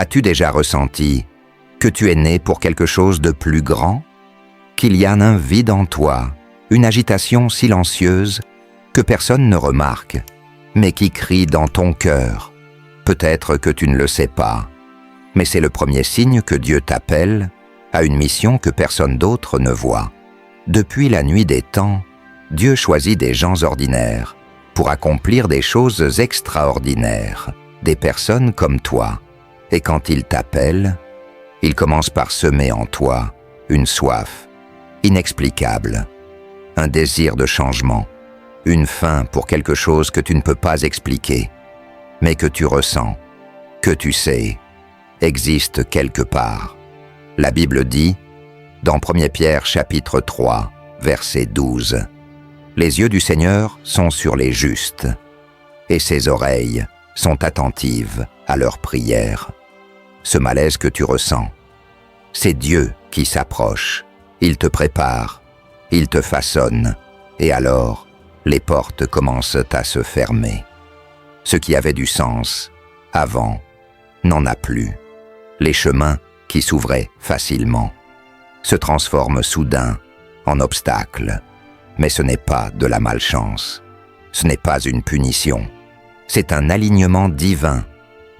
As-tu déjà ressenti que tu es né pour quelque chose de plus grand? Qu'il y a un vide en toi, une agitation silencieuse que personne ne remarque, mais qui crie dans ton cœur. Peut-être que tu ne le sais pas, mais c'est le premier signe que Dieu t'appelle à une mission que personne d'autre ne voit. Depuis la nuit des temps, Dieu choisit des gens ordinaires pour accomplir des choses extraordinaires, des personnes comme toi. Et quand il t'appelle, il commence par semer en toi une soif inexplicable, un désir de changement, une faim pour quelque chose que tu ne peux pas expliquer, mais que tu ressens, que tu sais, existe quelque part. La Bible dit, dans 1 Pierre chapitre 3, verset 12, « Les yeux du Seigneur sont sur les justes, et ses oreilles sont attentives à leurs prières. » Ce malaise que tu ressens, c'est Dieu qui s'approche. Il te prépare, il te façonne, et alors, les portes commencent à se fermer. Ce qui avait du sens avant n'en a plus. Les chemins qui s'ouvraient facilement se transforment soudain en obstacles. Mais ce n'est pas de la malchance. Ce n'est pas une punition. C'est un alignement divin.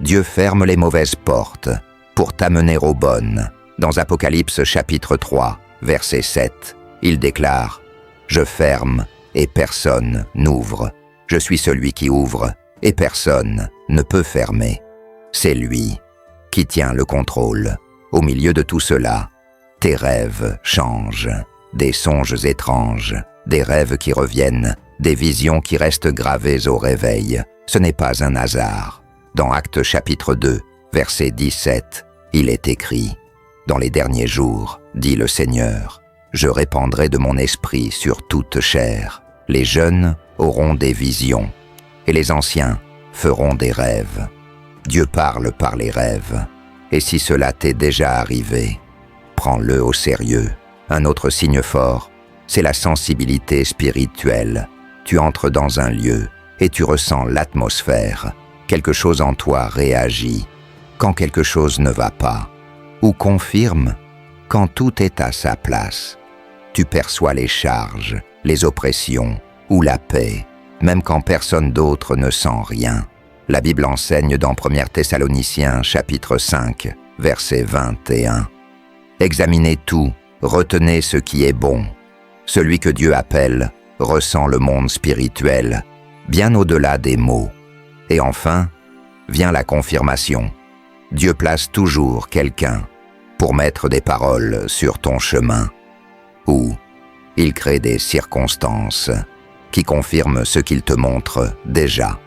Dieu ferme les mauvaises portes pour t'amener aux bonnes. Dans Apocalypse chapitre 3, verset 7, il déclare « Je ferme et personne n'ouvre. Je suis celui qui ouvre et personne ne peut fermer. » C'est lui qui tient le contrôle. Au milieu de tout cela, tes rêves changent. Des songes étranges, des rêves qui reviennent, des visions qui restent gravées au réveil. Ce n'est pas un hasard. Dans Actes chapitre 2, verset 17, il est écrit « Dans les derniers jours, dit le Seigneur, je répandrai de mon esprit sur toute chair. Les jeunes auront des visions, et les anciens feront des rêves. » Dieu parle par les rêves. Et si cela t'est déjà arrivé, prends-le au sérieux. Un autre signe fort, c'est la sensibilité spirituelle. Tu entres dans un lieu et tu ressens l'atmosphère. Quelque chose en toi réagit quand quelque chose ne va pas, ou confirme quand tout est à sa place. Tu perçois les charges, les oppressions ou la paix, même quand personne d'autre ne sent rien. La Bible enseigne dans 1 Thessaloniciens chapitre 5, verset 21. Examinez tout, retenez ce qui est bon. Celui que Dieu appelle ressent le monde spirituel, bien au-delà des mots. Et enfin, vient la confirmation. Dieu place toujours quelqu'un pour mettre des paroles sur ton chemin. Ou il crée des circonstances qui confirment ce qu'il te montre déjà.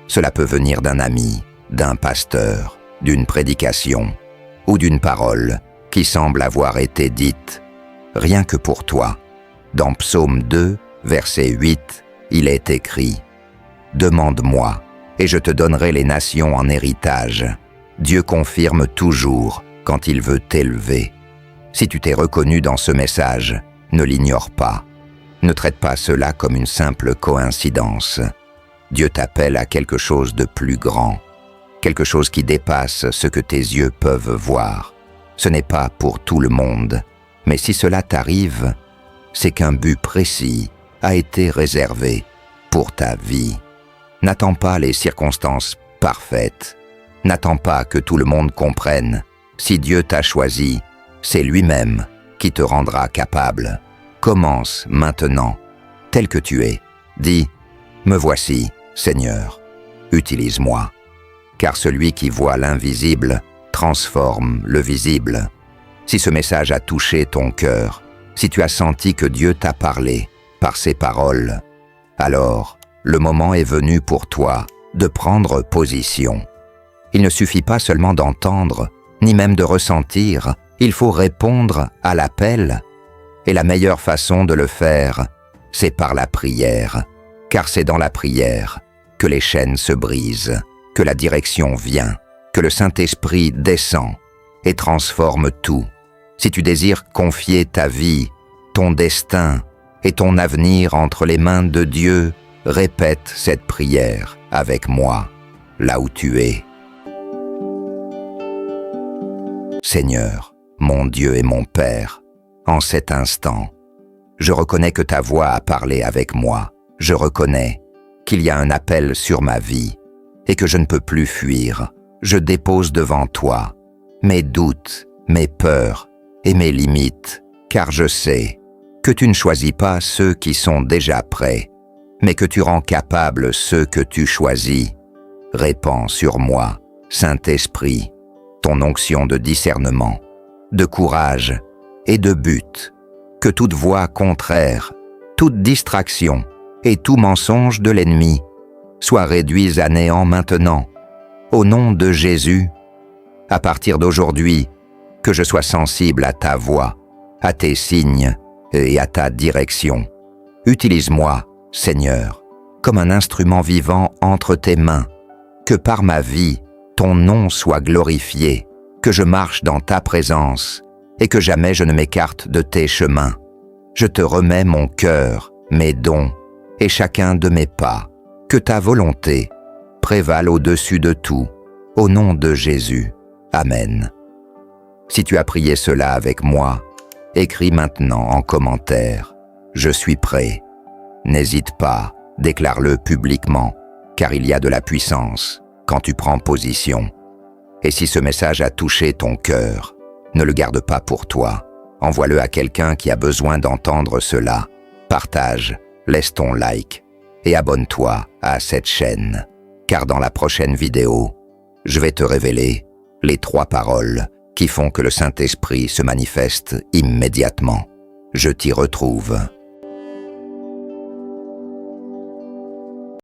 Cela peut venir d'un ami, d'un pasteur, d'une prédication ou d'une parole qui semble avoir été dite rien que pour toi. Dans Psaume 2, verset 8, il est écrit « Demande-moi, et je te donnerai les nations en héritage. » Dieu confirme toujours quand il veut t'élever. Si tu t'es reconnu dans ce message, ne l'ignore pas. Ne traite pas cela comme une simple coïncidence. Dieu t'appelle à quelque chose de plus grand, quelque chose qui dépasse ce que tes yeux peuvent voir. Ce n'est pas pour tout le monde, mais si cela t'arrive, c'est qu'un but précis a été réservé pour ta vie. N'attends pas les circonstances parfaites. N'attends pas que tout le monde comprenne. Si Dieu t'a choisi, c'est lui-même qui te rendra capable. Commence maintenant, tel que tu es. Dis « Me voici, Seigneur, utilise-moi. » Car celui qui voit l'invisible transforme le visible. Si ce message a touché ton cœur, si tu as senti que Dieu t'a parlé par ses paroles, alors le moment est venu pour toi de prendre position. Il ne suffit pas seulement d'entendre, ni même de ressentir, il faut répondre à l'appel. Et la meilleure façon de le faire, c'est par la prière. Car c'est dans la prière que les chaînes se brisent, que la direction vient, que le Saint-Esprit descend et transforme tout. Si tu désires confier ta vie, ton destin et ton avenir entre les mains de Dieu, répète cette prière avec moi, là où tu es. Seigneur, mon Dieu et mon Père, en cet instant, je reconnais que ta voix a parlé avec moi. Je reconnais qu'il y a un appel sur ma vie et que je ne peux plus fuir. Je dépose devant toi mes doutes, mes peurs et mes limites, car je sais que tu ne choisis pas ceux qui sont déjà prêts, mais que tu rends capables ceux que tu choisis. Répands sur moi, Saint-Esprit, ton onction de discernement, de courage et de but, que toute voix contraire, toute distraction et tout mensonge de l'ennemi soient réduits à néant maintenant. Au nom de Jésus, à partir d'aujourd'hui, que je sois sensible à ta voix, à tes signes et à ta direction. Utilise-moi, Seigneur, comme un instrument vivant entre tes mains, que par ma vie, ton nom soit glorifié, que je marche dans ta présence et que jamais je ne m'écarte de tes chemins. Je te remets mon cœur, mes dons et chacun de mes pas, que ta volonté prévale au-dessus de tout, au nom de Jésus. Amen. Si tu as prié cela avec moi, écris maintenant en commentaire « Je suis prêt ». N'hésite pas, déclare-le publiquement, car il y a de la puissance quand tu prends position. Et si ce message a touché ton cœur, ne le garde pas pour toi. Envoie-le à quelqu'un qui a besoin d'entendre cela. Partage, laisse ton like et abonne-toi à cette chaîne, car dans la prochaine vidéo, je vais te révéler les 3 paroles qui font que le Saint-Esprit se manifeste immédiatement. Je t'y retrouve.